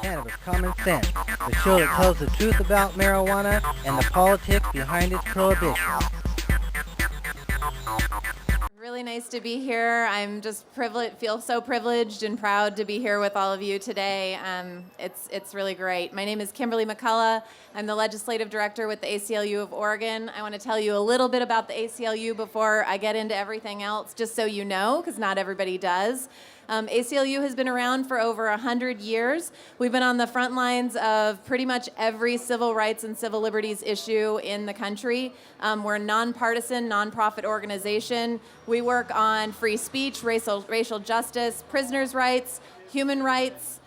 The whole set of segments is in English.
Cannabis Common Sense, the show that tells the truth about marijuana and the politics behind its prohibition. Really nice to be here. I'm just feel so privileged and proud to be here with all of you today. It's really great. My name is Kimberly McCullough. I'm the Legislative Director with the ACLU of Oregon. I want to tell you a little bit about the ACLU before I get into everything else, just so you know, because not everybody does. ACLU has been around for over 100 years. We've been on the front lines of pretty much every civil rights and civil liberties issue in the country. We're a nonpartisan, nonprofit organization. We work on free speech, racial justice, prisoners' rights, human rights,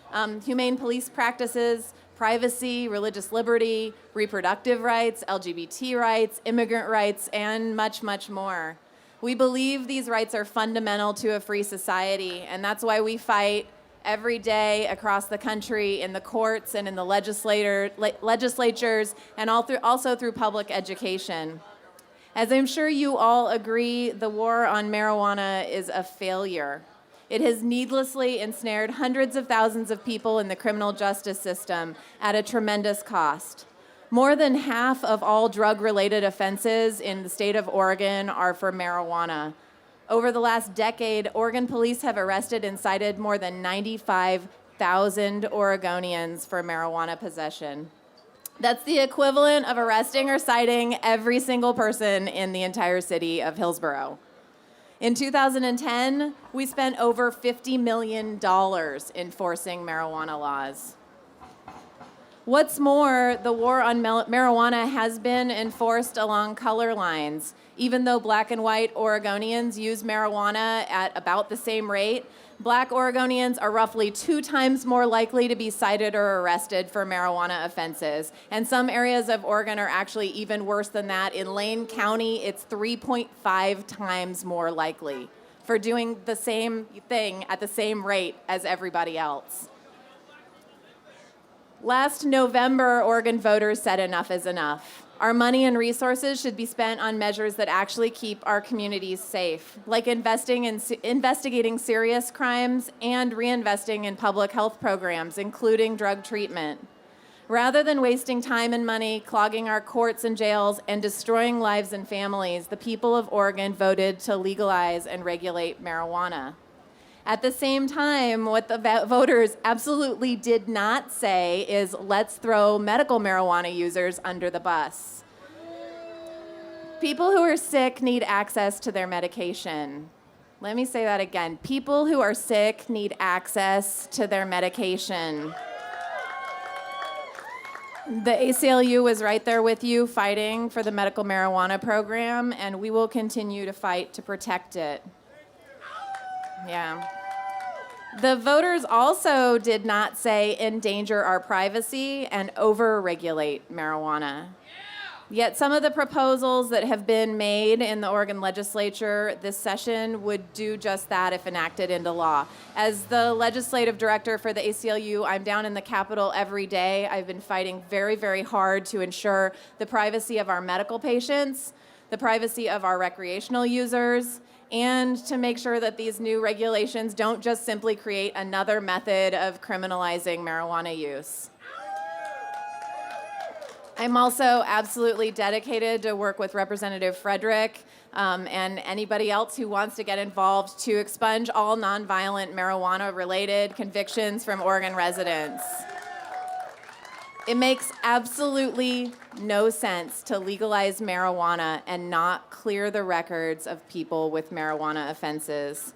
humane police practices, privacy, religious liberty, reproductive rights, LGBT rights, immigrant rights, and much, much more. We believe these rights are fundamental to a free society, and that's why we fight every day across the country in the courts and in the legislatures and also through public education. As I'm sure you all agree, the war on marijuana is a failure. It has needlessly ensnared hundreds of thousands of people in the criminal justice system at a tremendous cost. More than half of all drug-related offenses in the state of Oregon are for marijuana. Over the last decade, Oregon police have arrested and cited more than 95,000 Oregonians for marijuana possession. That's the equivalent of arresting or citing every single person in the entire city of Hillsborough. In 2010, we spent over $50 million enforcing marijuana laws. What's more, the war on marijuana has been enforced along color lines. Even though black and white Oregonians use marijuana at about the same rate, black Oregonians are roughly 2 times more likely to be cited or arrested for marijuana offenses. And some areas of Oregon are actually even worse than that. In Lane County, it's 3.5 times more likely for doing the same thing at the same rate as everybody else. Last November, Oregon voters said enough is enough. Our money and resources should be spent on measures that actually keep our communities safe, like investigating serious crimes and reinvesting in public health programs, including drug treatment. Rather than wasting time and money, clogging our courts and jails, and destroying lives and families, the people of Oregon voted to legalize and regulate marijuana. At the same time, what the voters absolutely did not say is, let's throw medical marijuana users under the bus. People who are sick need access to their medication. Let me say that again. People who are sick need access to their medication. The ACLU was right there with you fighting for the medical marijuana program, and we will continue to fight to protect it. Yeah. The voters also did not say endanger our privacy and over-regulate marijuana. Yet some of the proposals that have been made in the Oregon legislature this session would do just that if enacted into law. As the legislative director for the ACLU, I'm down in the Capitol every day. I've been fighting very, very hard to ensure the privacy of our medical patients, the privacy of our recreational users, and to make sure that these new regulations don't just simply create another method of criminalizing marijuana use. I'm also absolutely dedicated to work with Representative Frederick and anybody else who wants to get involved to expunge all nonviolent marijuana-related convictions from Oregon residents. It makes absolutely no sense to legalize marijuana and not clear the records of people with marijuana offenses.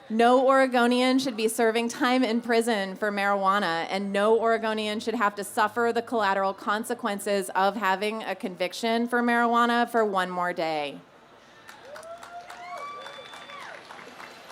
No Oregonian should be serving time in prison for marijuana, and no Oregonian should have to suffer the collateral consequences of having a conviction for marijuana for one more day.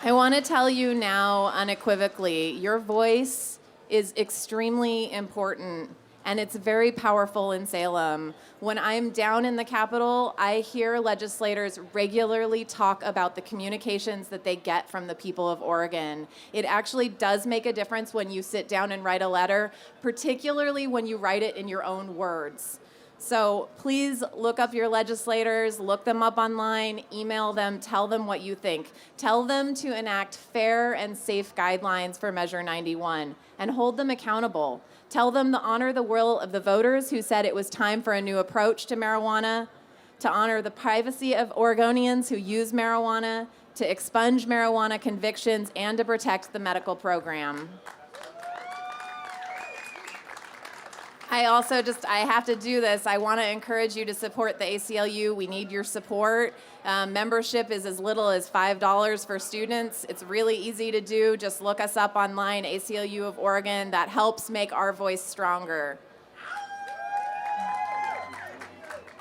I want to tell you now unequivocally, your voice is extremely important. And it's very powerful in Salem. When I'm down in the Capitol, I hear legislators regularly talk about the communications that they get from the people of Oregon. It actually does make a difference when you sit down and write a letter, particularly when you write it in your own words. So please look up your legislators, look them up online, email them, tell them what you think. Tell them to enact fair and safe guidelines for Measure 91 and hold them accountable. Tell them to honor the will of the voters who said it was time for a new approach to marijuana, to honor the privacy of Oregonians who use marijuana, to expunge marijuana convictions, and to protect the medical program. I have to do this. I want to encourage you to support the ACLU. We need your support. Membership is as little as $5 for students. It's really easy to do. Just look us up online, ACLU of Oregon. That helps make our voice stronger.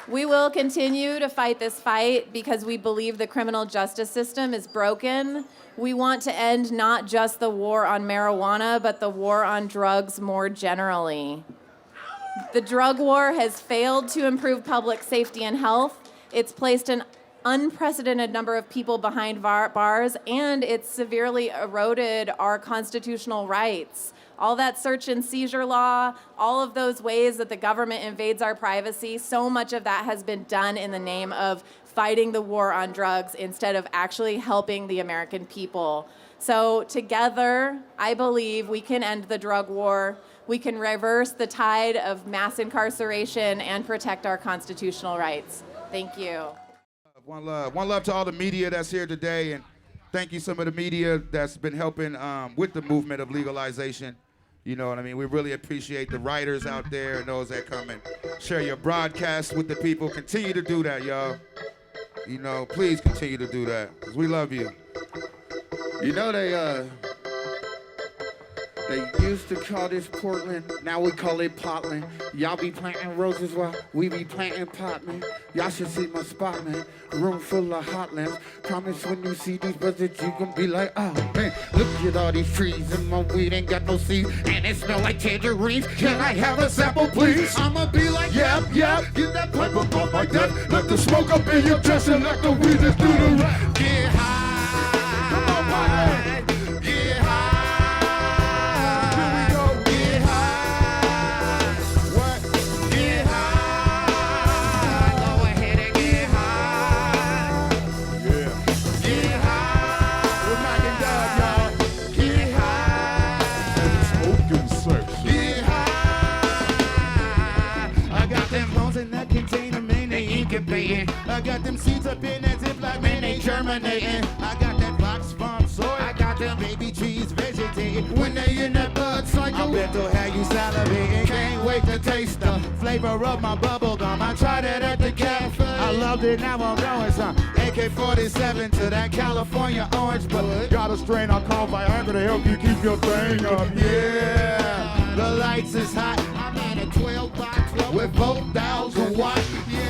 We will continue to fight this fight because we believe the criminal justice system is broken. We want to end not just the war on marijuana, but the war on drugs more generally. The drug war has failed to improve public safety and health. It's placed an unprecedented number of people behind bars, and it's severely eroded our constitutional rights. All that search and seizure law, all of those ways that the government invades our privacy, so much of that has been done in the name of fighting the war on drugs instead of actually helping the American people. So together, I believe we can end the drug war. We can reverse the tide of mass incarceration and protect our constitutional rights. Thank you. One love to all the media that's here today, and thank you some of the media that's been helping with the movement of legalization. You know what I mean? We really appreciate the writers out there and those that come and share your broadcasts with the people. Continue to do that, y'all. You know, please continue to do that, because we love you. You know, they used to call this Portland, now we call it Portland. Y'all be planting roses while we be planting pot, man. Y'all should see my spot, man. Room full of hot lamps. Promise when you see these buzzards, you gon' be like, oh, man. Look at all these trees and my weed ain't got no seeds. And it smell like tangerines. Can I have a sample, please? I'ma be like, yep. Get that pipe up off my desk. Let the smoke up in your chest and let the weed just do the rest. Get high. Come on, man. Get high. I got them seeds up in that Ziploc, man, they germinating. I got that Fox Farm soy. I got them baby trees vegetating. When they in that bud cycle, I bet they'll have you salivating. Can't wait to taste the flavor of my bubble gum. I tried it at the cafe. I loved it, now I'm going some AK-47 to that California orange. But got a strain I call Viagra to help you keep your thing up. Yeah, the lights is hot. I'm in a 12x12 with 4,000 watts. Yeah.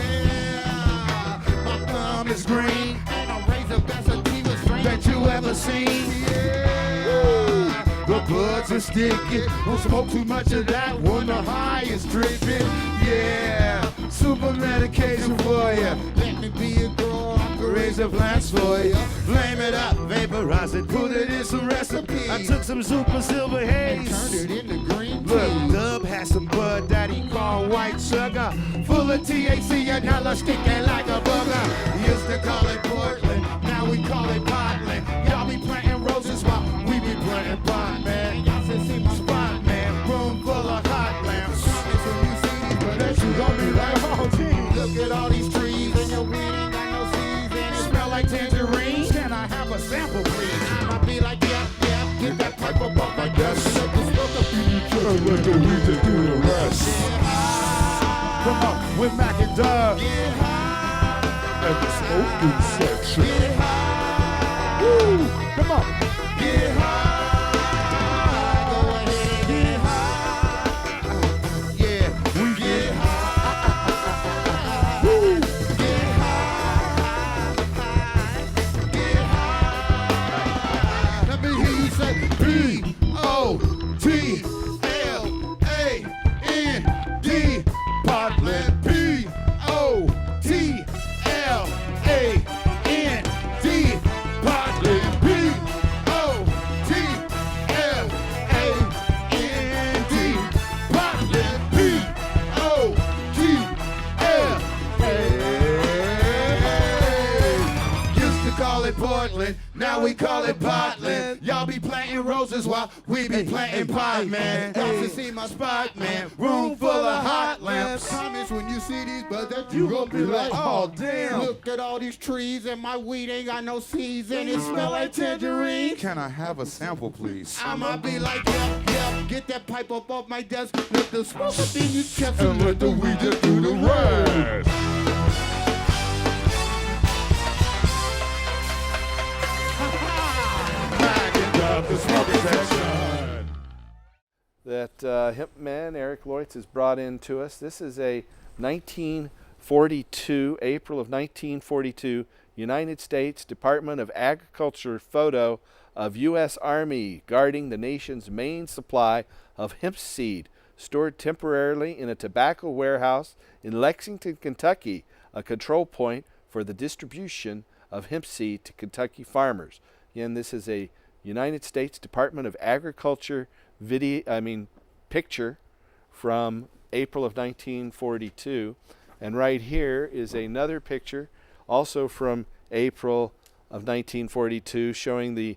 Is green, and I raise the best sativa strain that you ever seen. Yeah, the buds are sticky. Don't smoke too much of that when the high is tripping. Yeah, super medication for ya. Let me be a girl, I can raise the plants for ya. Flame it up, vaporize it, put it in some recipe. I took some super silver haze and turned it into green tea. Look, Dub has some bud that he called white sugar, full of THC and hella sticking like a booger. Used to call it Portland, now we call it Portland. Y'all be planting roses while we be planting pot, man. Y'all should see my spot, man. Room full of hot lamps. It's a new CD, but that you gon' be like, oh, gee. Look at all these trees, and your weed ain't got no seeds, and it smell like tangerines. Can I have a sample, please? I'ma be like, yep. Get that pipe up off my desk. Let the smoke up in your chest and let the weed just do the rest. Come on, with Mac and Dub. At the smoking section. Get high. Woo! Come on. Get high. Go ahead. Get high. Yeah, we get high. Woo! Get high. Get high. Let me hear you say P-O-T-L-A-N-D. Portland. P-O-T-L-A-N-D. Portland. P-O-T-L-A-N-D. Portland. P-O-T-L-A. Used to call it Portland. Now we call it potland. Y'all be planting roses while we be planting pot, man. Y'all should see my spot, man. Room full of hot lamps. Promise when you see these buds that you gon' be like, oh damn. Look at all these trees and my weed ain't got no seeds and it smell like tangerine. Can I have a sample, please? I'ma be like, yep, get that pipe up off my desk. Let the smoke up in your chest and let the weed just do the rest. The smoking section. That hemp man Eric Loitz has brought in to us. This is a 1942, April of 1942, United States Department of Agriculture photo of U.S. Army guarding the nation's main supply of hemp seed, stored temporarily in a tobacco warehouse in Lexington, Kentucky, a control point for the distribution of hemp seed to Kentucky farmers. Again, this is a United States Department of Agriculture picture from April of 1942. And right here is another picture, also from April of 1942, showing the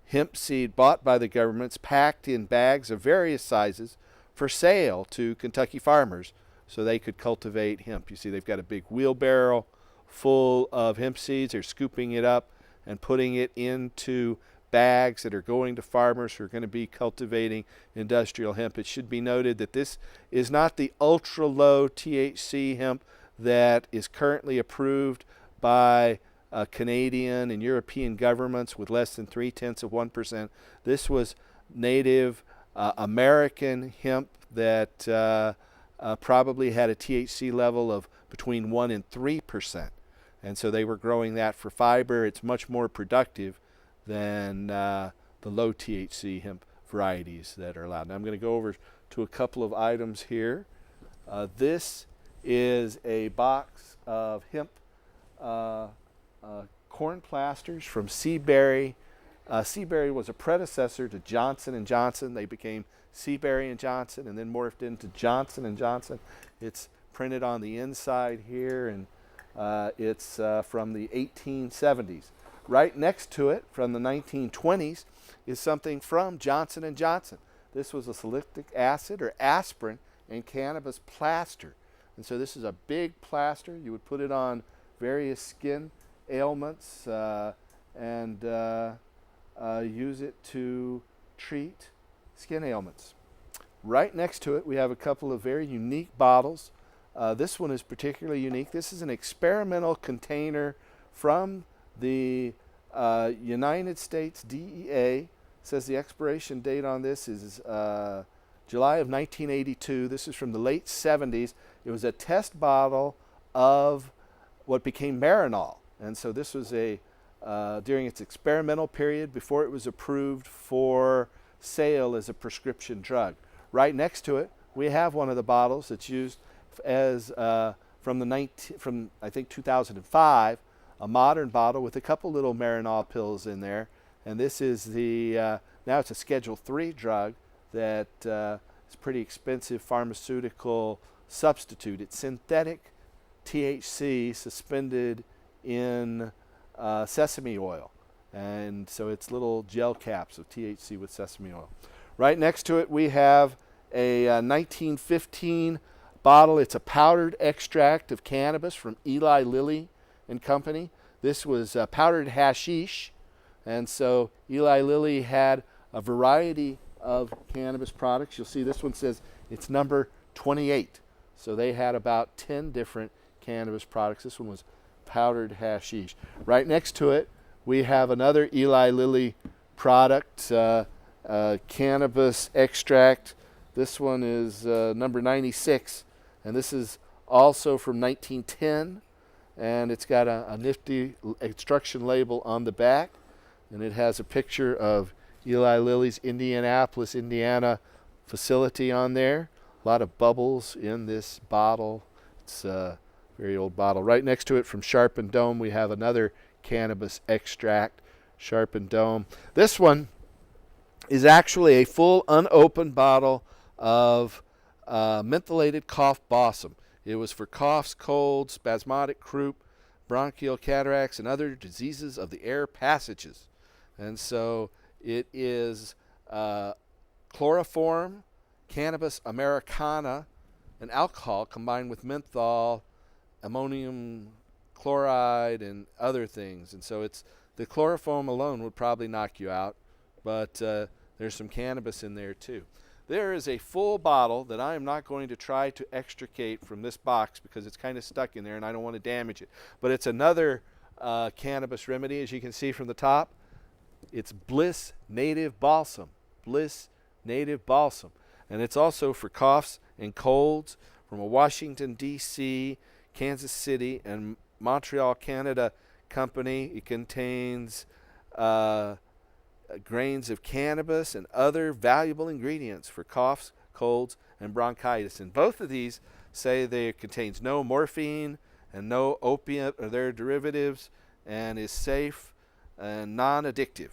hemp seed bought by the governments, packed in bags of various sizes for sale to Kentucky farmers so they could cultivate hemp. You see they've got a big wheelbarrow full of hemp seeds. They're scooping it up and putting it into bags that are going to farmers who are going to be cultivating industrial hemp. It should be noted that this is not the ultra low THC hemp that is currently approved by Canadian and European governments with less than 0.3%. This was native American hemp that probably had a THC level of between 1 and 3%. And so they were growing that for fiber. It's much more productive than the low THC hemp varieties that are allowed. Now I'm going to go over to a couple of items here. This is a box of hemp corn plasters from Seaberry. Seaberry was a predecessor to Johnson & Johnson. They became Seaberry & Johnson and then morphed into Johnson & Johnson. It's printed on the inside here, and it's from the 1870s. Right next to it, from the 1920s, is something from Johnson & Johnson. This was a salicylic acid or aspirin and cannabis plaster. And so this is a big plaster. You would put it on various skin ailments and use it to treat skin ailments. Right next to it, we have a couple of very unique bottles. This one is particularly unique. This is an experimental container from the United States DEA. Says the expiration date on this is July of 1982. This is from the late 70s. It was a test bottle of what became Marinol. And so this was during its experimental period before it was approved for sale as a prescription drug. Right next to it, we have one of the bottles that's used as from I think 2005, a modern bottle with a couple little Marinol pills in there. And this is now it's a Schedule III drug that is pretty expensive pharmaceutical substitute. It's synthetic THC suspended in sesame oil. And so it's little gel caps of THC with sesame oil. Right next to it, we have a 1915 bottle. It's a powdered extract of cannabis from Eli Lilly and Company. This was powdered hashish, and so Eli Lilly had a variety of cannabis products. You'll see this one says it's number 28. So they had about 10 different cannabis products. This one was powdered hashish. Right next to it, we have another Eli Lilly product, cannabis extract. This one is number 96, and this is also from 1910, and it's got a nifty instruction label on the back, and it has a picture of Eli Lilly's Indianapolis, Indiana facility on there. A lot of bubbles in this bottle. It's a very old bottle. Right next to it from Sharp and Dome, we have another cannabis extract, Sharp and Dome. This one is actually a full unopened bottle of mentholated cough balsam. It was for coughs, colds, spasmodic croup, bronchial cataracts, and other diseases of the air passages. And so it is chloroform, cannabis americana, and alcohol combined with menthol, ammonium chloride, and other things. And so it's the chloroform alone would probably knock you out, but there's some cannabis in there too. There is a full bottle that I am not going to try to extricate from this box because it's kind of stuck in there and I don't want to damage it. But it's another cannabis remedy, as you can see from the top. It's Bliss Native Balsam. Bliss Native Balsam. And it's also for coughs and colds from a Washington, D.C., Kansas City, and Montreal, Canada company. It contains grains of cannabis and other valuable ingredients for coughs, colds, and bronchitis. And both of these say they contains no morphine and no opiate or their derivatives, and is safe and non-addictive.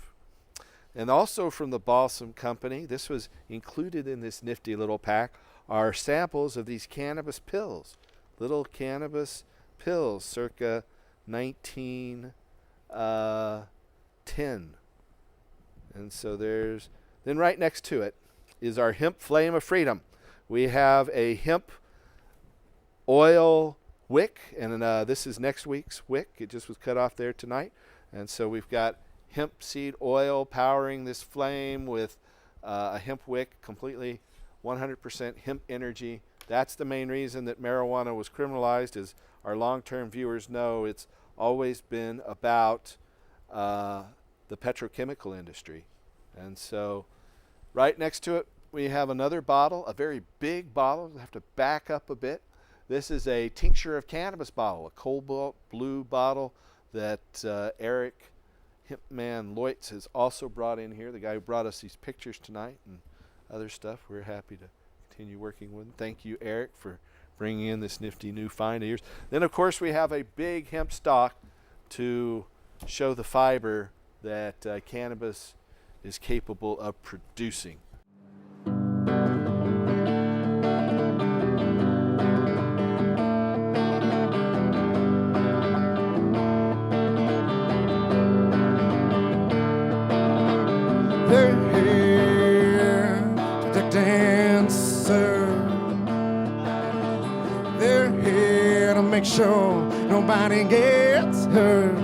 And also from the Balsam Company, this was included in this nifty little pack, are samples of these cannabis pills, little cannabis pills circa 1910. And so there's, then right next to it is our hemp flame of freedom. We have a hemp oil wick, and this is next week's wick. It just was cut off there tonight. And so we've got hemp seed oil powering this flame with a hemp wick, completely 100% hemp energy. That's the main reason that marijuana was criminalized. As our long-term viewers know, it's always been about the petrochemical industry. And so right next to it, we have another bottle, a very big bottle. We'll have to back up a bit. This is a tincture of cannabis bottle, a cobalt blue bottle that Eric Himpman Leutz has also brought in here, the guy who brought us these pictures tonight and other stuff. We're happy to continue working with him. Thank you, Eric, for bringing in this nifty new find of yours. Then, of course, we have a big hemp stalk to show the fiber that cannabis is capable of producing. They're here to protect and serve. They're here to make sure nobody gets hurt.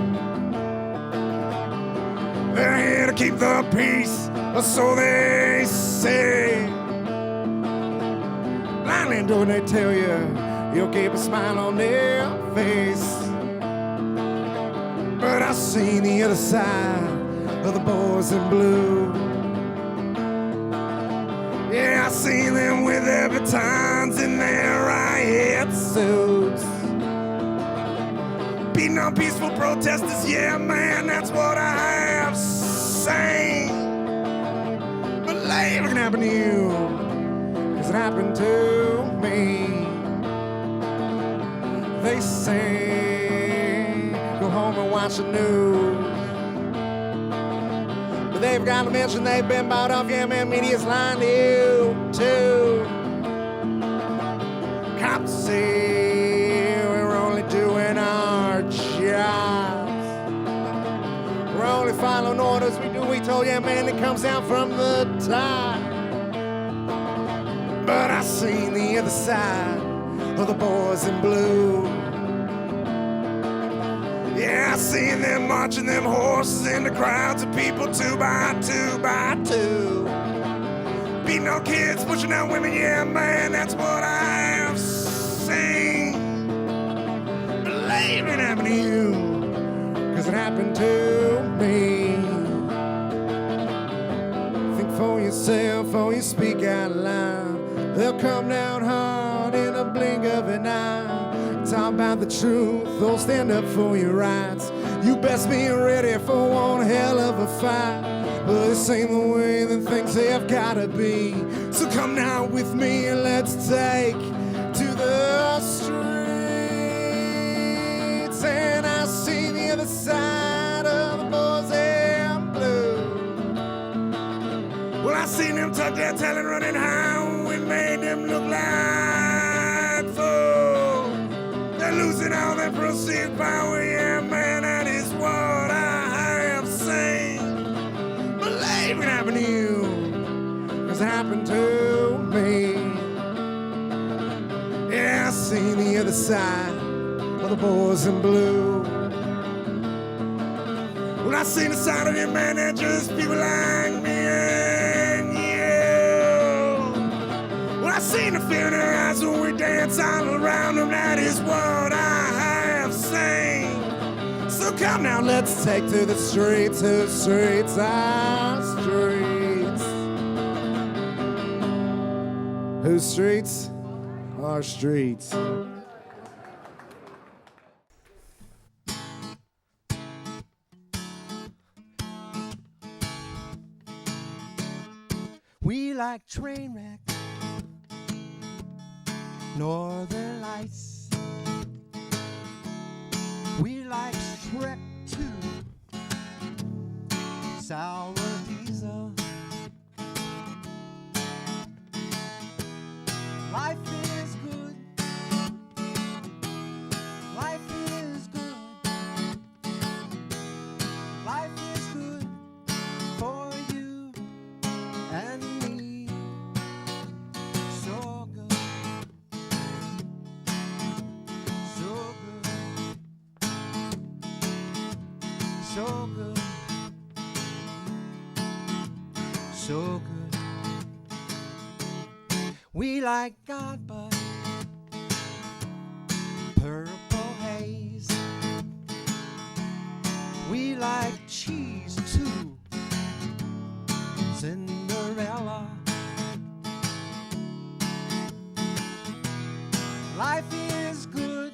They're here to keep the peace, or so they say. Blindly do they tell you, you'll keep a smile on their face. But I see the other side of the boys in blue. Yeah, I see them with their batons in their riot suits, beating on peaceful protesters. Yeah, man, that's what I have seen. But later it can happen to you, 'cause it happened to me. They say, go home and watch the news. But they've got to mention they've been bought off. Yeah, man, media's lying to you, too. Cops say we're only doing our jobs. We're only following orders. We told you, man, it comes down from the top. But I seen the other side of the boys in blue. Yeah, I seen them marching them horses in the crowds of people 2 by 2 by 2. Beating on kids, pushing out women, yeah, man, that's what I have seen. Believe it happened to you, 'cause it happened to me. Think for yourself, or you speak out loud. They'll come down hard in a blink of an eye. Talk about the truth, they'll stand up for your rights. You best be ready for one hell of a fight. But this ain't the way that things have gotta be. So come now with me and let's take to the streets. And I see the other side of the boys in blue. Well, I seen them tuck their talent running high. We made them look like fools. They're losing all their perceived power, yeah, man, that is what I have seen. happened to me. Yeah, I seen the other side of the boys in blue. When I seen the side of the managers, people like me and you. When I seen the fear in their eyes when we dance all around them, that is what I have seen. So come now, let's take to the streets, our streets. Whose streets? Our streets. We like train wrecks, northern lights. We like Shrek 2, sour diesel. Life is good. Life is good. Life is good for you and me. So good. So good. So good. So good. We like God, but purple haze. We like cheese too, Cinderella. Life is good.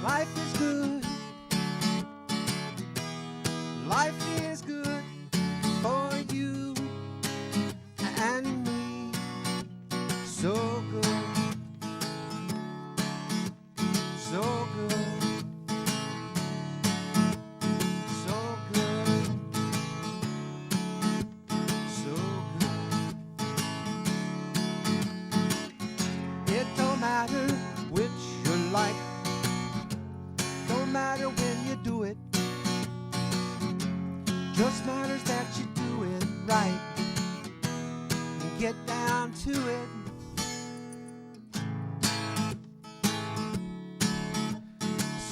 Life is good. Life is good for you and me. So good. So good. So good. So good. It don't matter which you like. Don't matter when you do it. Just matters that you do it right. And get down to it.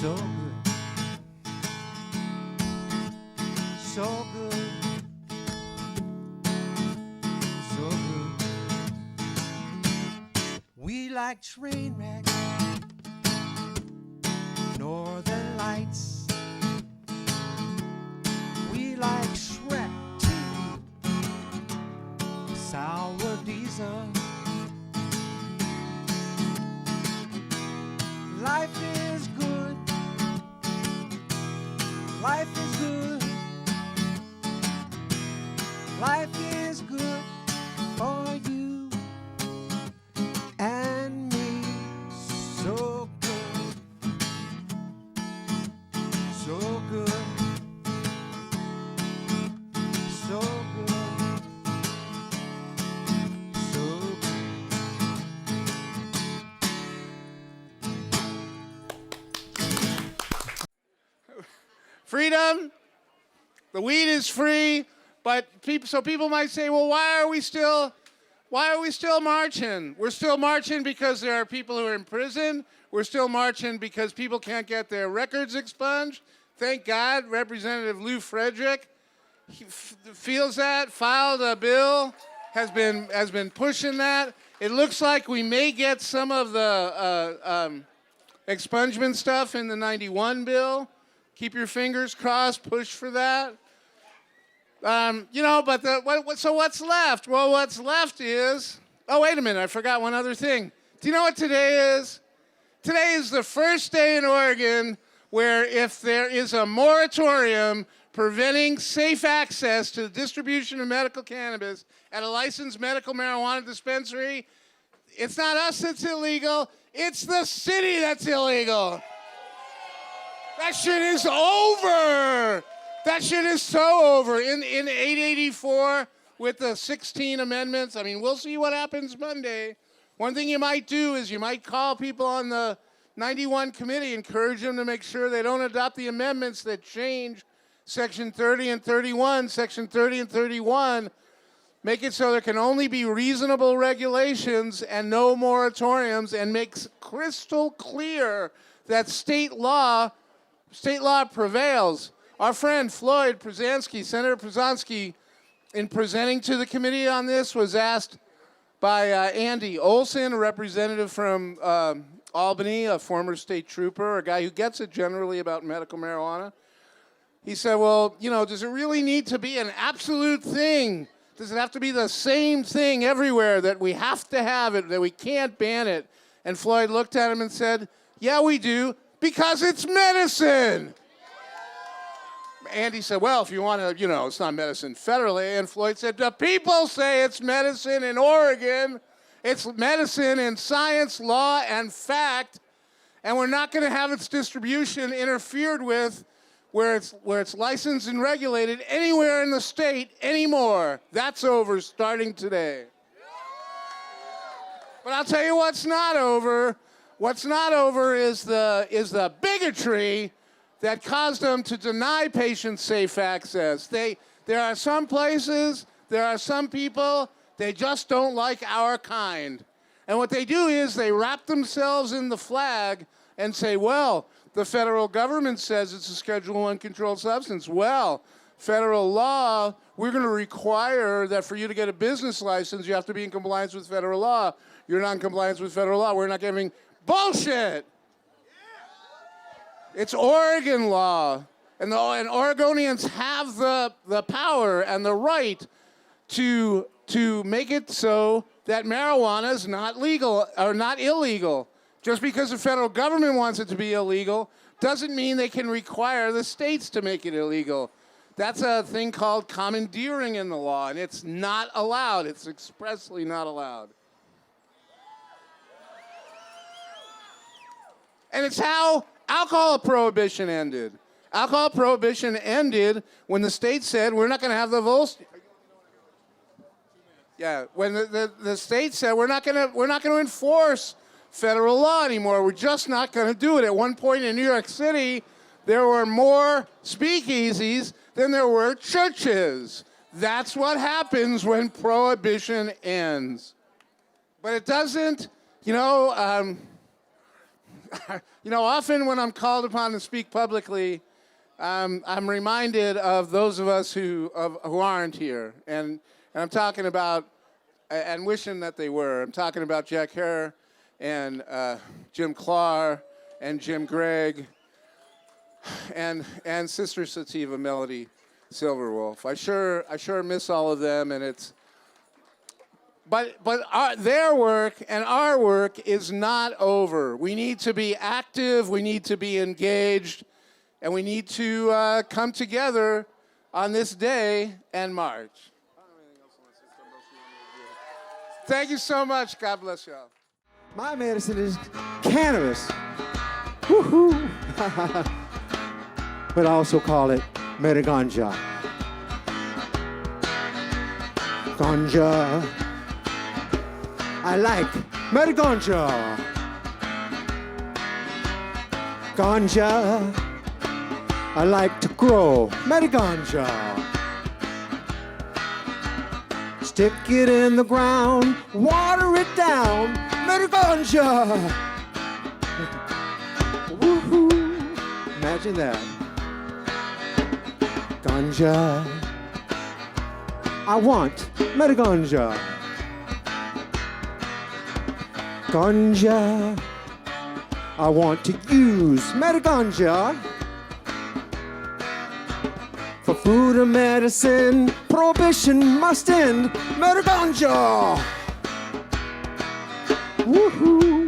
So good. So good. So good. We like train wrecks, northern lights. We like Shrek 2, sour diesel. Life is good. Life is good. Life is good for you and me. So good. So good. So good. So good. Freedom, the weed is free, but people might say, well, why are we still marching? We're still marching because there are people who are in prison. We're still marching because people can't get their records expunged. Thank God, Representative Lou Frederick feels that, filed a bill, has been pushing that. It looks like we may get some of the expungement stuff in the 91 bill. Keep your fingers crossed, push for that. But so what's left? Well, what's left is, oh, wait a minute, I forgot one other thing. Do you know what today is? Today is the first day in Oregon where if there is a moratorium preventing safe access to the distribution of medical cannabis at a licensed medical marijuana dispensary, it's not us that's illegal, it's the city that's illegal. That shit is over. That shit is so over. In 884 with the 16 amendments, I mean, we'll see what happens Monday. One thing you might do is you might call people on the 91 committee, encourage them to make sure they don't adopt the amendments that change Section 30 and 31. Section 30 and 31 make it so there can only be reasonable regulations and no moratoriums, and makes crystal clear that state law prevails. Our friend Floyd Przanski, Senator Przanski, in presenting to the committee on this, was asked by Andy Olson, a representative from Albany, a former state trooper, a guy who gets it generally about medical marijuana. He said, well, you know, does it really need to be an absolute thing? Does it have to be the same thing everywhere, that we have to have it, that we can't ban it? And Floyd looked at him and said, yeah, we do, because it's medicine. Andy said, well, if you want to, you know, it's not medicine federally. And Floyd said, the people say it's medicine in Oregon. It's medicine in science, law, and fact. And we're not going to have its distribution interfered with where it's licensed and regulated anywhere in the state anymore. That's over starting today. But I'll tell you what's not over. What's not over is the bigotry that caused them to deny patients safe access. There are some places, there are some people, they just don't like our kind. And what they do is they wrap themselves in the flag and say, well, the federal government says it's a Schedule I controlled substance. Well, federal law, we're going to require that for you to get a business license, you have to be in compliance with federal law. You're not in compliance with federal law. We're not giving bullshit. It's Oregon law. And Oregonians have the power and the right to make it so that marijuana is not legal or not illegal. Just because the federal government wants it to be illegal doesn't mean they can require the states to make it illegal. That's a thing called commandeering in the law, and it's not allowed. It's expressly not allowed. And it's how alcohol prohibition ended. Alcohol prohibition ended when the state said, we're not going to have the Volst. Yeah, when the state said, we're not going to enforce federal law anymore. We're just not going to do it. At one point in New York City, there were more speakeasies than there were churches. That's what happens when prohibition ends. But it doesn't, often when I'm called upon to speak publicly, I'm reminded of those of us who aren't here. And I'm talking about, and wishing that they were. I'm talking about Jack Hare and Jim Clark and Jim Gregg and Sister Sativa Melody Silverwolf. I sure miss all of them, and it's. But their work and our work is not over. We need to be active. We need to be engaged, and we need to come together on this day and march. Thank you so much. God bless y'all. My medicine is cannabis. Woohoo! But I also call it Metaganja. Ganja. I like Metaganja. Ganja. I like to grow Metaganja. Stick it in the ground, water it down, Metaganja. Woohoo! Imagine that. Ganja. I want Metaganja. Ganja. I want to use Metaganja. For food and medicine, prohibition must end. Metaganja. Woohoo!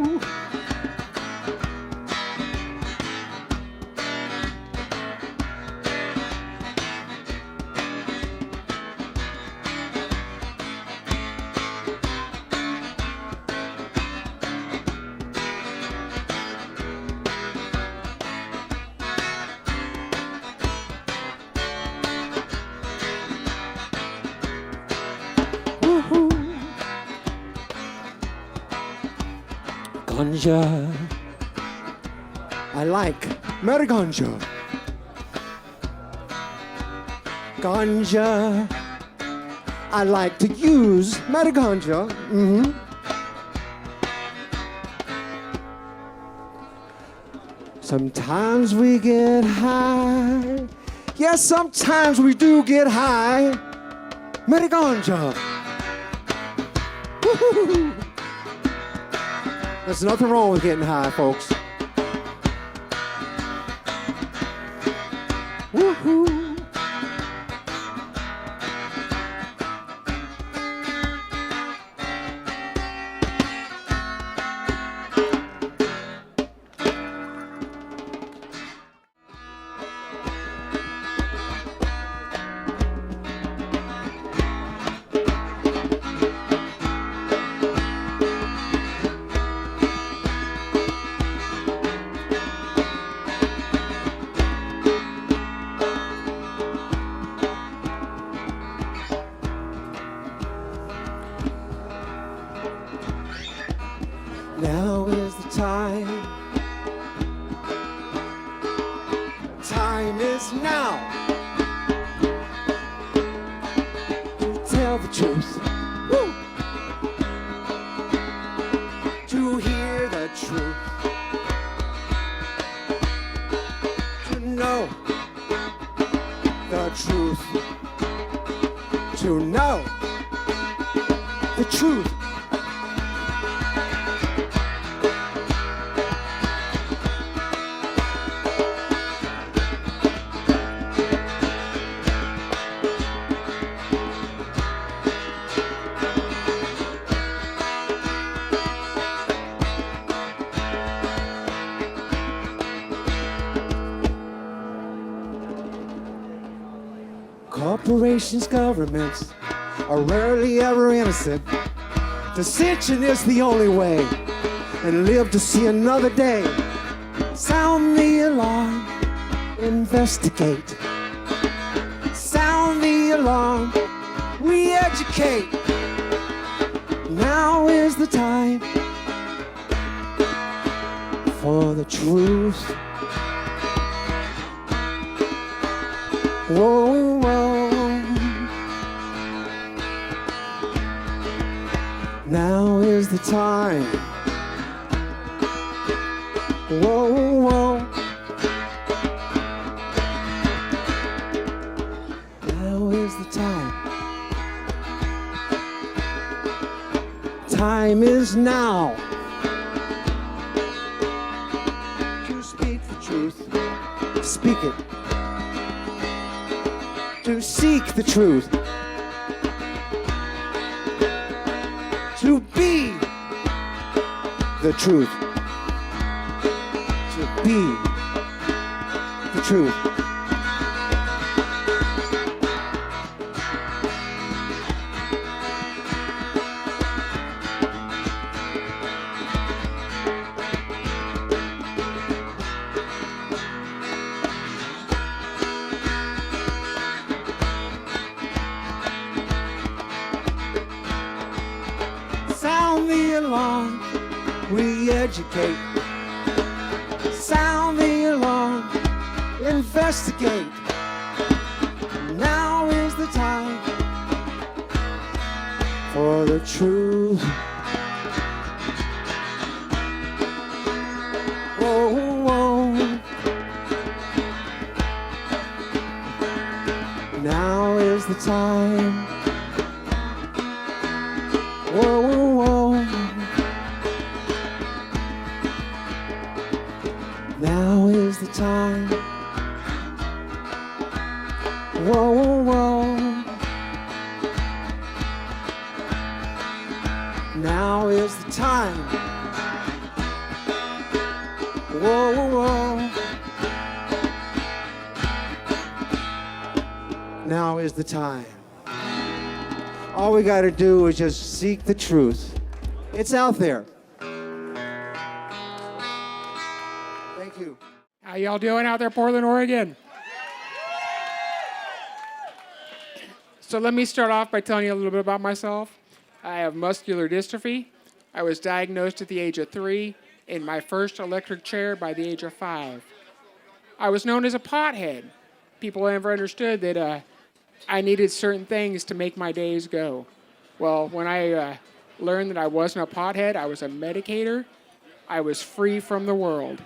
Ganja. I like Metaganja. Ganja. I like to use metaganja. Sometimes we get high. Yes, sometimes we do get high. Metaganja. Woo-hoo-hoo. There's nothing wrong with getting high, folks. Woo-hoo. Now is the time. Time is now to tell the truth. Woo! To hear the truth. To know the truth. To know the truth. Corporations, governments are rarely ever innocent. Dissension is the only way, and live to see another day. Sound the alarm, investigate. Sound the alarm, re-educate. Now is the time for the truth. Whoa, whoa. Now is the time. Whoa, whoa. Now is the time. Time is now to speak the truth. Speak it. To seek the truth, to be the truth, to be the truth. Sound the alarm, re-educate. Sound the alarm, investigate. Now is the time for the truth. Whoa, whoa. Now is the time. Whoa, whoa. Now is the time. Whoa, whoa, whoa. Now is the time. Whoa, whoa, whoa. Now is the time. All we got to do is just seek the truth. It's out there. Thank you. How y'all doing out there, Portland, Oregon? So let me start off by telling you a little bit about myself. I have muscular dystrophy. I was diagnosed at the age of 3, in my first electric chair by the age of 5. I was known as a pothead. People never understood that I needed certain things to make my days go. Well, when I learned that I wasn't a pothead, I was a medicator, I was free from the world.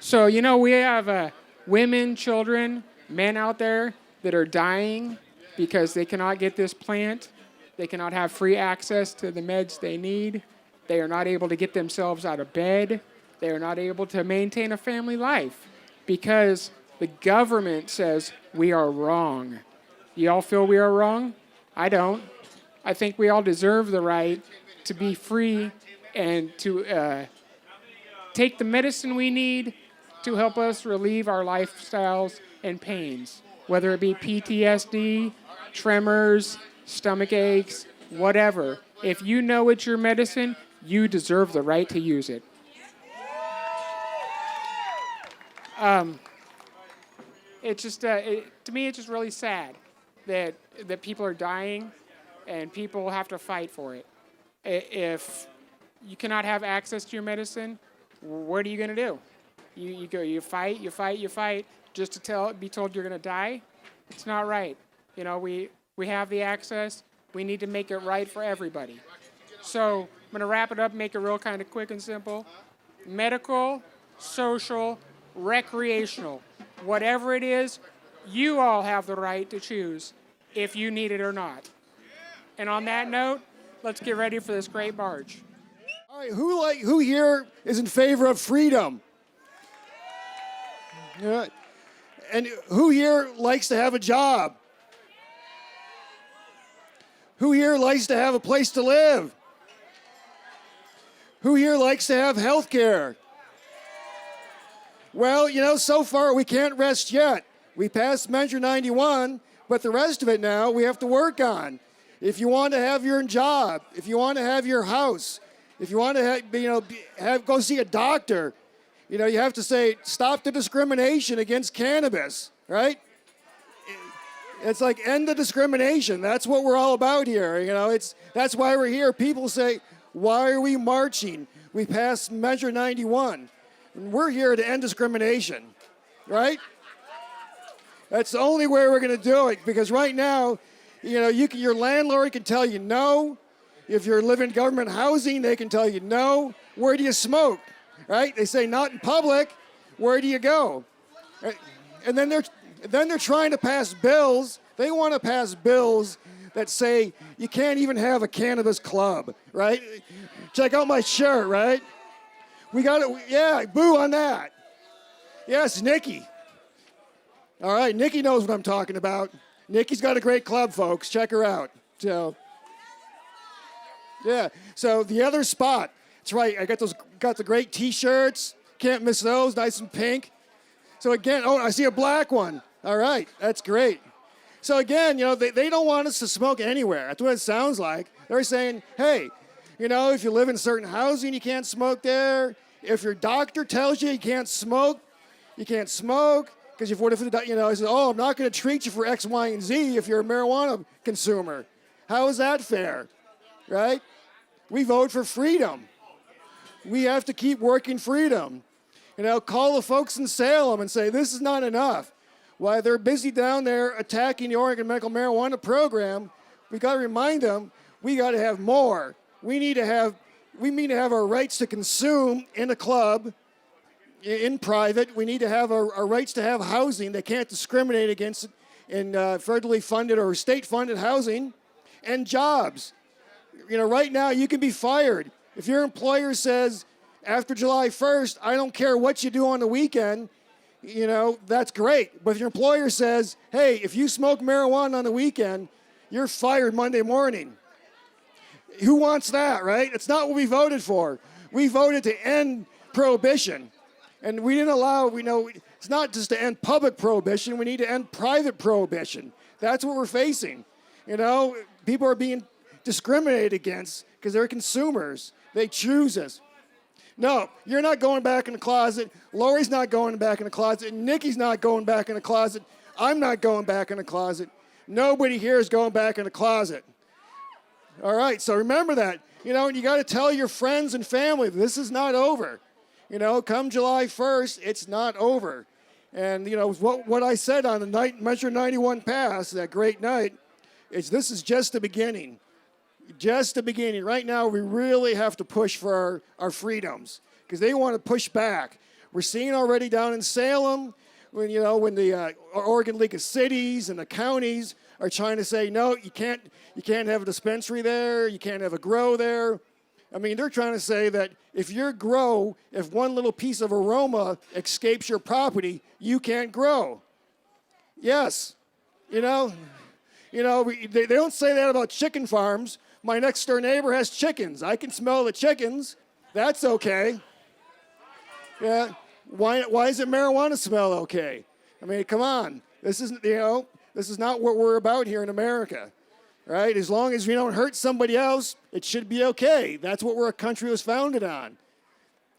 So, you know, we have women, children, men out there that are dying because they cannot get this plant. They cannot have free access to the meds they need. They are not able to get themselves out of bed. They are not able to maintain a family life because the government says we are wrong. Y'all feel we are wrong? I don't. I think we all deserve the right to be free and to take the medicine we need to help us relieve our lifestyles and pains, whether it be PTSD, tremors, stomach aches, whatever. If you know it's your medicine, you deserve the right to use it. It's just, to me, it's just really sad that people are dying and people have to fight for it. If you cannot have access to your medicine, what are you going to do? You fight, just to be told you're going to die? It's not right. You know, we have the access. We need to make it right for everybody. So I'm going to wrap it up, make it real kind of quick and simple. Medical, social, recreational, whatever it is, you all have the right to choose if you need it or not. And on that note, let's get ready for this great march. All right, who here is in favor of freedom? Yeah. And who here likes to have a job? Who here likes to have a place to live? Who here likes to have health care? Well, you know, so far we can't rest yet. We passed Measure 91, but the rest of it now we have to work on. If you want to have your job, if you want to have your house, if you want to go see a doctor, you know, you have to say, stop the discrimination against cannabis, right? It's like end the discrimination. That's what we're all about here. You know, that's why we're here. People say, why are we marching? We passed Measure 91. And we're here to end discrimination, right? That's the only way we're going to do it, because right now, you know, your landlord can tell you no. If you're living in government housing, they can tell you no. Where do you smoke? Right? They say not in public. Where do you go? Right? And then they're trying to pass bills. They want to pass bills that say you can't even have a cannabis club, right? Check out my shirt, right? We got it. Yeah, boo on that. Yes, Nikki. All right, Nikki knows what I'm talking about. Nikki's got a great club, folks. Check her out. So, yeah. So the other spot. That's right. I got the great T-shirts. Can't miss those. Nice and pink. So again, oh, I see a black one. All right, that's great. So again, you know, they don't want us to smoke anywhere. That's what it sounds like. They're saying, hey, you know, if you live in certain housing, you can't smoke there. If your doctor tells you can't smoke, you can't smoke. Because what if, you know, he says, oh, I'm not going to treat you for X, Y, and Z if you're a marijuana consumer. How is that fair, right? We vote for freedom. We have to keep working freedom. You know, call the folks in Salem and say, this is not enough. While they're busy down there attacking the Oregon medical marijuana program, we got to remind them, we got to have more. We need to have our rights to consume in a club, in private. We need to have our rights to have housing. They can't discriminate against it in federally funded or state-funded housing, and jobs. You know, right now you can be fired. If your employer says, after July 1st, I don't care what you do on the weekend, you know, that's great. But if your employer says, hey, if you smoke marijuana on the weekend, you're fired Monday morning. Who wants that, right? It's not what we voted for. We voted to end prohibition. And we didn't allow, it's not just to end public prohibition, we need to end private prohibition. That's what we're facing. You know, people are being discriminated against because they're consumers. They choose us. No, you're not going back in the closet. Lori's not going back in the closet. Nikki's not going back in the closet. I'm not going back in the closet. Nobody here is going back in the closet. All right, so remember that. You know, and you got to tell your friends and family this is not over. You know, come July 1st, it's not over. And, you know, what I said on the night Measure 91 pass, that great night, is this is just the beginning. Just the beginning. Right now, we really have to push for our freedoms because they want to push back. We're seeing already down in Salem when the Oregon League of Cities and the counties are trying to say, no, you can't have a dispensary there, you can't have a grow there. I mean, they're trying to say that if one little piece of aroma escapes your property, you can't grow. Yes, they don't say that about chicken farms. My next door neighbor has chickens. I can smell the chickens. That's okay. Yeah. Why is it marijuana smell okay? I mean, come on. This is not what we're about here in America. Right? As long as we don't hurt somebody else, it should be okay. That's what our country was founded on.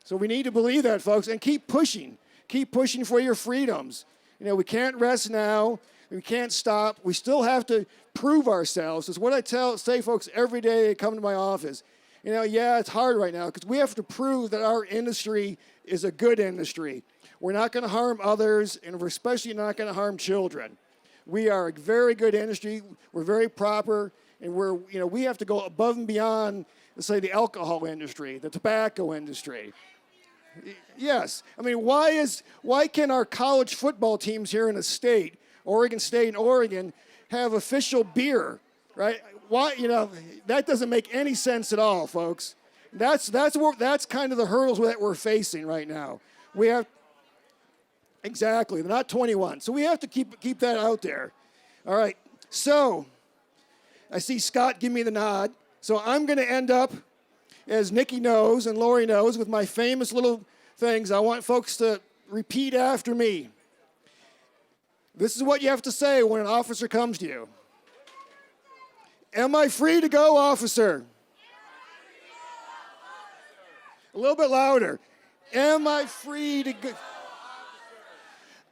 So we need to believe that, folks, and keep pushing. Keep pushing for your freedoms. We can't rest now. We can't stop. We still have to prove ourselves. It's what I say, folks, every day they come to my office. Yeah, it's hard right now because we have to prove that our industry is a good industry. We're not going to harm others, and we're especially not going to harm children. We are a very good industry. We're very proper, and we have to go above and beyond, let's say, the alcohol industry, the tobacco industry. Yes. I mean, why can our college football teams here in the state, Oregon State and Oregon, have official beer, right? Why? That doesn't make any sense at all, folks. That's kind of the hurdles that we're facing right now. We have. Exactly. They're not 21. So we have to keep that out there. All right. So I see Scott give me the nod. So I'm going to end up, as Nikki knows and Lori knows, with my famous little things. I want folks to repeat after me. This is what you have to say when an officer comes to you. Am I free to go, officer? A little bit louder. Am I free to go?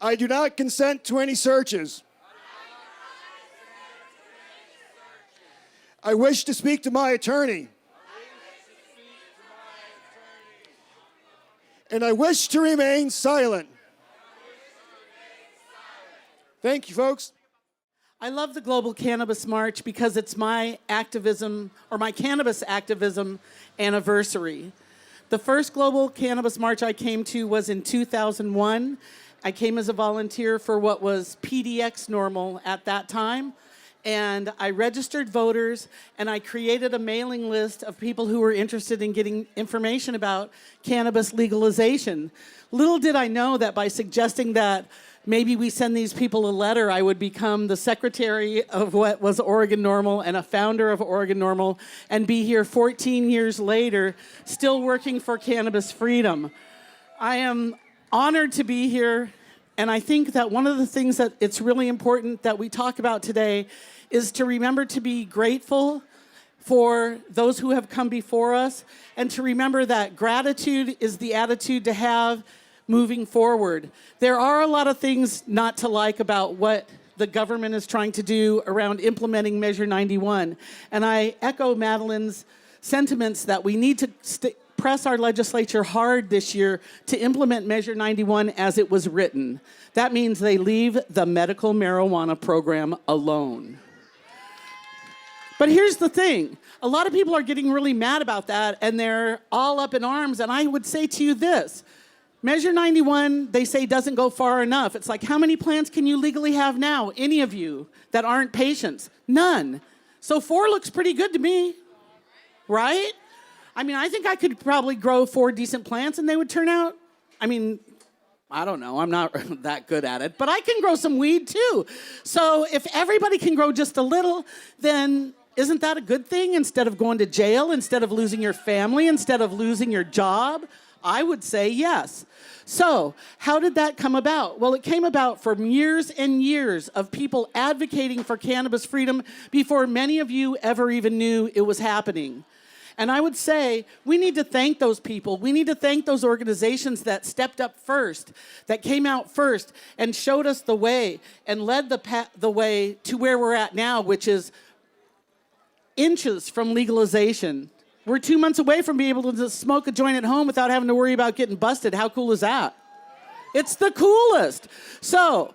I do not consent to any searches. I wish to speak to my attorney. And I wish to remain silent. Thank you, folks. I love the Global Cannabis March because it's my activism, or my cannabis activism anniversary. The first Global Cannabis March I came to was in 2001. I came as a volunteer for what was PDX normal at that time, and I registered voters, and I created a mailing list of people who were interested in getting information about cannabis legalization. Little did I know that by suggesting that maybe we send these people a letter, I would become the secretary of what was Oregon Normal and a founder of Oregon Normal, and be here 14 years later, still working for cannabis freedom. I am honored to be here, and I think that one of the things that it's really important that we talk about today is to remember to be grateful for those who have come before us, and to remember that gratitude is the attitude to have moving forward. There are a lot of things not to like about what the government is trying to do around implementing Measure 91, and I echo Madeline's sentiments that we need to press our legislature hard this year to implement Measure 91 as it was written. That means they leave the medical marijuana program alone. But here's the thing. A lot of people are getting really mad about that, and they're all up in arms, and I would say to you this. Measure 91, they say, doesn't go far enough. It's like, how many plants can you legally have now? Any of you that aren't patients? None. So 4 looks pretty good to me, right? I mean, I think I could probably grow 4 decent plants and they would turn out, I don't know, I'm not that good at it, but I can grow some weed too. So if everybody can grow just a little, then isn't that a good thing? Instead of going to jail, instead of losing your family, instead of losing your job? I would say yes. So how did that come about? Well, it came about from years and years of people advocating for cannabis freedom before many of you ever even knew it was happening. And I would say we need to thank those people. We need to thank those organizations that stepped up first, that came out first and showed us the way and led the way to where we're at now, which is inches from legalization. We're 2 months away from being able to just smoke a joint at home without having to worry about getting busted. How cool is that? It's the coolest. So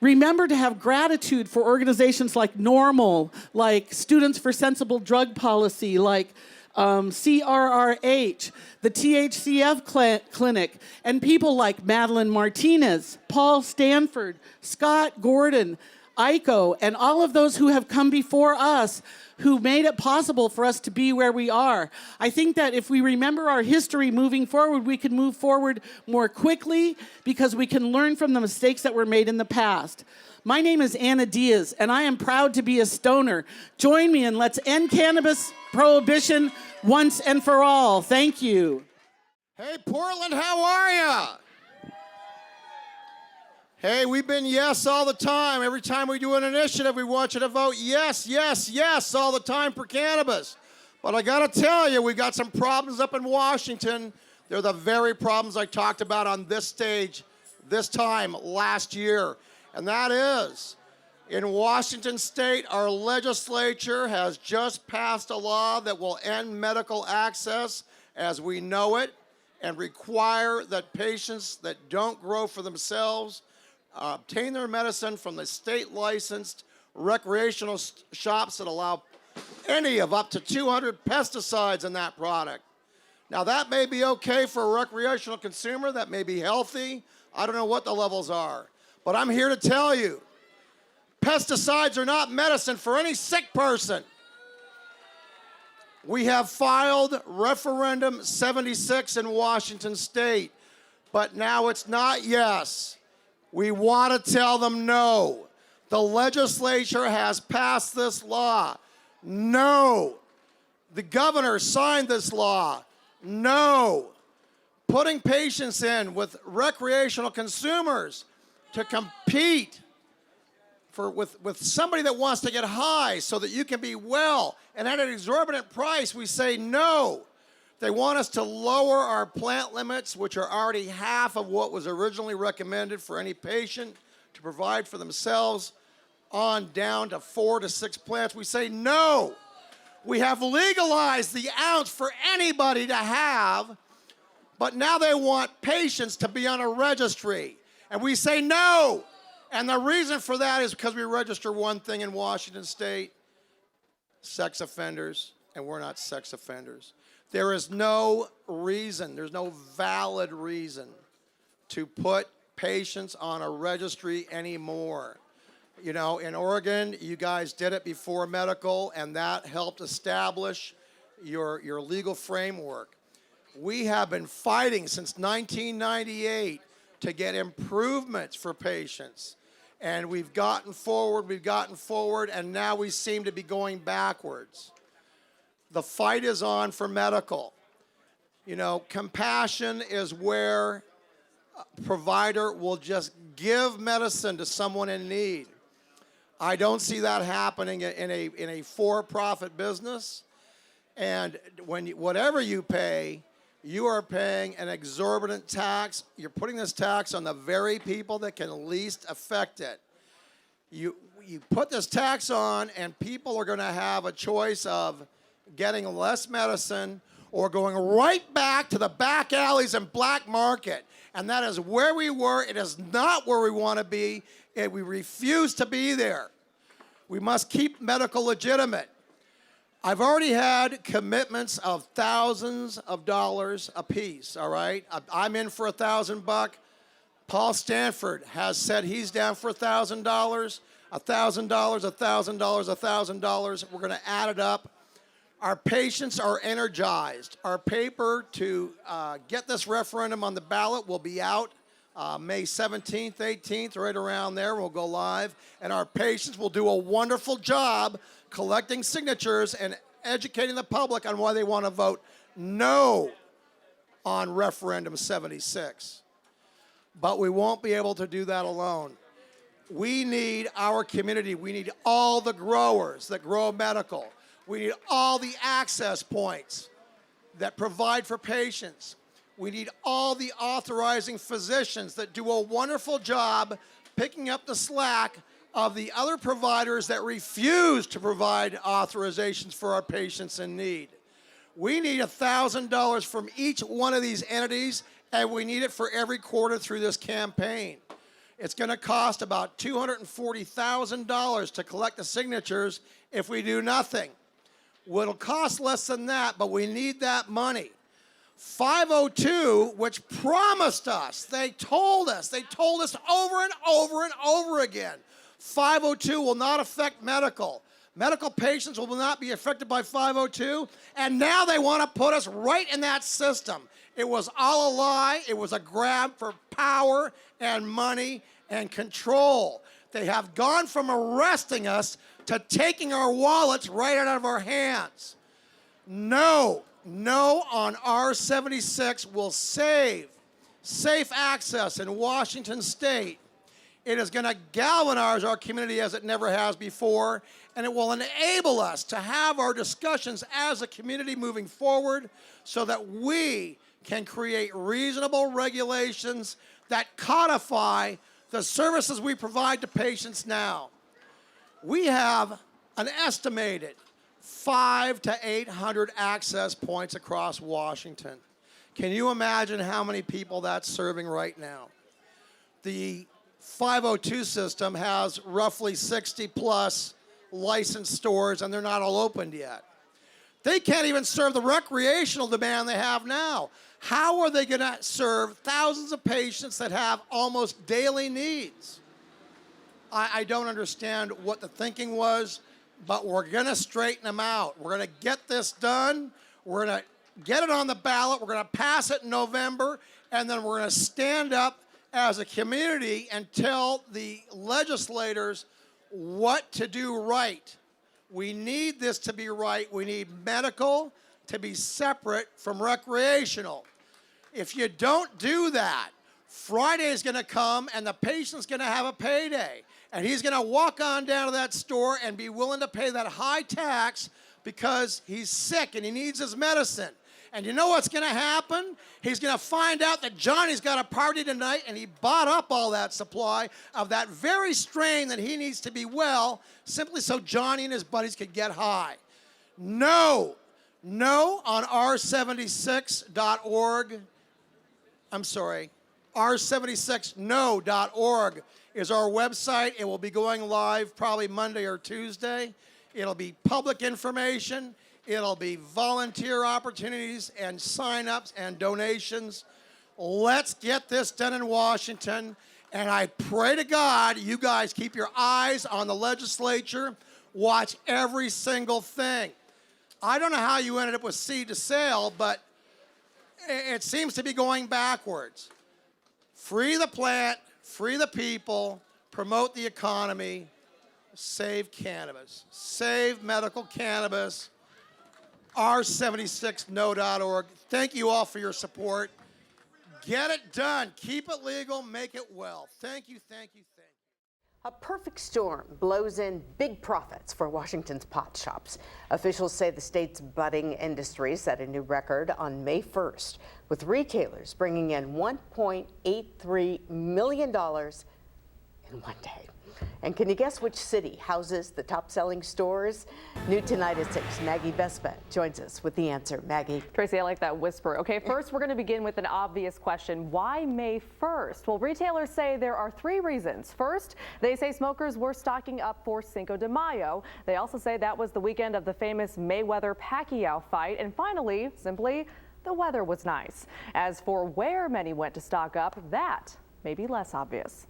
remember to have gratitude for organizations like NORML, like Students for Sensible Drug Policy, like CRRH, the THCF Clinic, and people like Madeline Martinez, Paul Stanford, Scott Gordon, Aiko, and all of those who have come before us who made it possible for us to be where we are. I think that if we remember our history moving forward, we can move forward more quickly because we can learn from the mistakes that were made in the past. My name is Anna Diaz, and I am proud to be a stoner. Join me and let's end cannabis prohibition once and for all. Thank you. Hey, Portland, how are ya? Hey, we've been yes all the time. Every time we do an initiative, we want you to vote yes, yes, yes all the time for cannabis. But I gotta tell you, we got some problems up in Washington. They're the very problems I talked about on this stage this time last year. And that is, in Washington State, our legislature has just passed a law that will end medical access as we know it and require that patients that don't grow for themselves obtain their medicine from the state-licensed recreational shops that allow any of up to 200 pesticides in that product. Now, that may be okay for a recreational consumer. That may be healthy. I don't know what the levels are. But I'm here to tell you, pesticides are not medicine for any sick person. We have filed referendum 76 in Washington State, but now it's not yes. We want to tell them no. The legislature has passed this law. No. The governor signed this law. No. Putting patients in with recreational consumers to compete with somebody that wants to get high so that you can be well and at an exorbitant price, we say no. They want us to lower our plant limits, which are already half of what was originally recommended for any patient to provide for themselves, on down to 4 to 6 plants. We say no. We have legalized the ounce for anybody to have, but now they want patients to be on a registry. And we say no. And the reason for that is because we register one thing in Washington State, sex offenders, and we're not sex offenders. There is no reason, there's no valid reason to put patients on a registry anymore. You know, in Oregon, you guys did it before medical, and that helped establish your legal framework. We have been fighting since 1998 to get improvements for patients. And we've gotten forward, and now we seem to be going backwards. The fight is on for medical. You know, compassion is where a provider will just give medicine to someone in need. I don't see that happening in a for-profit business. And whatever you pay, you are paying an exorbitant tax. You're putting this tax on the very people that can least affect it. You put this tax on, and people are going to have a choice of getting less medicine or going right back to the back alleys and black market. And that is where we were. It is not where we want to be, and we refuse to be there. We must keep medical legitimate. I've already had commitments of thousands of dollars a piece, all right? I'm in for $1,000. Paul Stanford has said he's down for $1,000, $1,000, $1,000, $1,000. We're going to add it up. Our patients are energized. Our paper to get this referendum on the ballot will be out May 17th, 18th, right around there. We'll go live. And our patients will do a wonderful job collecting signatures and educating the public on why they want to vote no on referendum 76. But we won't be able to do that alone. We need our community. We need all the growers that grow medical. We need all the access points that provide for patients. We need all the authorizing physicians that do a wonderful job picking up the slack of the other providers that refuse to provide authorizations for our patients in need. We need $1,000 from each one of these entities, and we need it for every quarter through this campaign. It's going to cost about $240,000 to collect the signatures if we do nothing. Well, it'll cost less than that, but we need that money. 502, which promised us, they told us over and over and over again, 502 will not affect medical. Medical patients will not be affected by 502, and now they want to put us right in that system. It was all a lie. It was a grab for power and money and control. They have gone from arresting us to taking our wallets right out of our hands. No on R76 will save safe access in Washington State. It is going to galvanize our community as it never has before, and it will enable us to have our discussions as a community moving forward so that we can create reasonable regulations that codify the services we provide to patients now. We have an estimated 500 to 800 access points across Washington. Can you imagine how many people that's serving right now? The 502 system has roughly 60 plus licensed stores, and they're not all opened yet. They can't even serve the recreational demand they have now. How are they going to serve thousands of patients that have almost daily needs? I don't understand what the thinking was, but we're going to straighten them out. We're going to get this done. We're going to get it on the ballot. We're going to pass it in November, and then we're going to stand up as a community and tell the legislators what to do right. We need this to be right. We need medical to be separate from recreational. If you don't do that, Friday's going to come and the patient's going to have a payday. And he's going to walk on down to that store and be willing to pay that high tax because he's sick and he needs his medicine. And you know what's going to happen? He's going to find out that Johnny's got a party tonight and he bought up all that supply of that very strain that he needs to be well, simply so Johnny and his buddies could get high. No on r76.org. I'm sorry, r76no.org is our website. It will be going live probably Monday or Tuesday. It'll be public information. It'll be volunteer opportunities and sign-ups and donations. Let's get this done in Washington. And I pray to God you guys keep your eyes on the legislature. Watch every single thing. I don't know how you ended up with seed to sale, but it seems to be going backwards. Free the plant, free the people, promote the economy, save cannabis, save medical cannabis. r76no.org. Thank you all for your support. Get it done. Keep it legal. Make it well. Thank you, thank you, thank you. A perfect storm blows in big profits for Washington's pot shops. Officials say the state's budding industry set a new record on May 1st, with retailers bringing in $1.83 million in one day. And can you guess which city houses the top-selling stores? New tonight at 6, Maggie Vespa joins us with the answer. Maggie. Tracy, I like that whisper. Okay, first we're going to begin with an obvious question. Why May 1st? Well, retailers say there are 3 reasons. First, they say smokers were stocking up for Cinco de Mayo. They also say that was the weekend of the famous Mayweather-Pacquiao fight. And finally, simply, the weather was nice. As for where many went to stock up, that may be less obvious.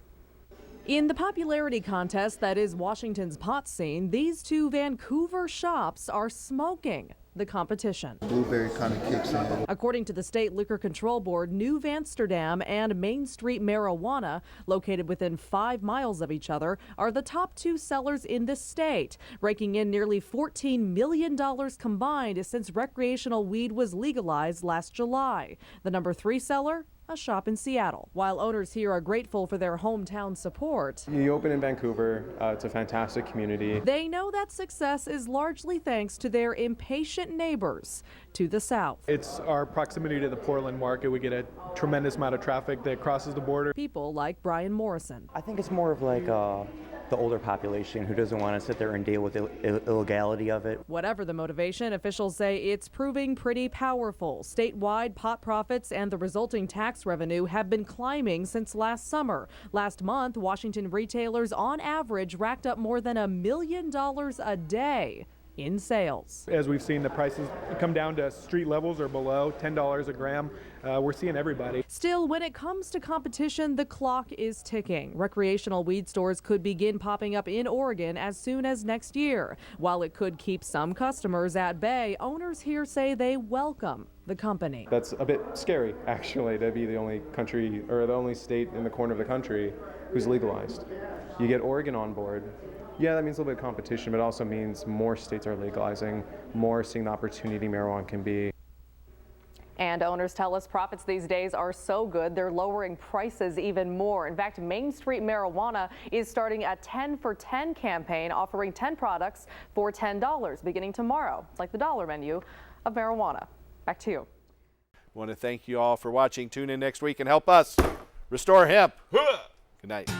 In the popularity contest that is Washington's pot scene, these 2 Vancouver shops are smoking the competition. Blueberry kind of kicks in. According to the State Liquor Control Board, New Amsterdam and Main Street Marijuana, located within 5 miles of each other, are the top 2 sellers in the state, raking in nearly $14 million combined since recreational weed was legalized last July. The number 3 seller? A shop in Seattle. While owners here are grateful for their hometown support, you open in Vancouver, it's a fantastic community. They know that success is largely thanks to their impatient neighbors to the south. It's our proximity to the Portland market. We get a tremendous amount of traffic that crosses the border. People like Brian Morrison. I think it's more of like the older population who doesn't want to sit there and deal with the illegality of it. Whatever the motivation, officials say it's proving pretty powerful. Statewide pot profits and the resulting tax revenue have been climbing since last summer. Last month, Washington retailers on average racked up more than $1 million a day in sales. As we've seen the prices come down to street levels or below, $10 a gram, we're seeing everybody. Still, when it comes to competition, the clock is ticking. Recreational weed stores could begin popping up in Oregon as soon as next year. While it could keep some customers at bay, owners here say they welcome the company. That's a bit scary, actually, to be the only country or the only state in the corner of the country who's legalized. You get Oregon on board. Yeah, that means a little bit of competition, but it also means more states are legalizing, more seeing the opportunity marijuana can be. And owners tell us profits these days are so good, they're lowering prices even more. In fact, Main Street Marijuana is starting a 10 for 10 campaign, offering 10 products for $10 beginning tomorrow. It's like the dollar menu of marijuana. Back to you. I want to thank you all for watching. Tune in next week and help us restore hemp. Good night.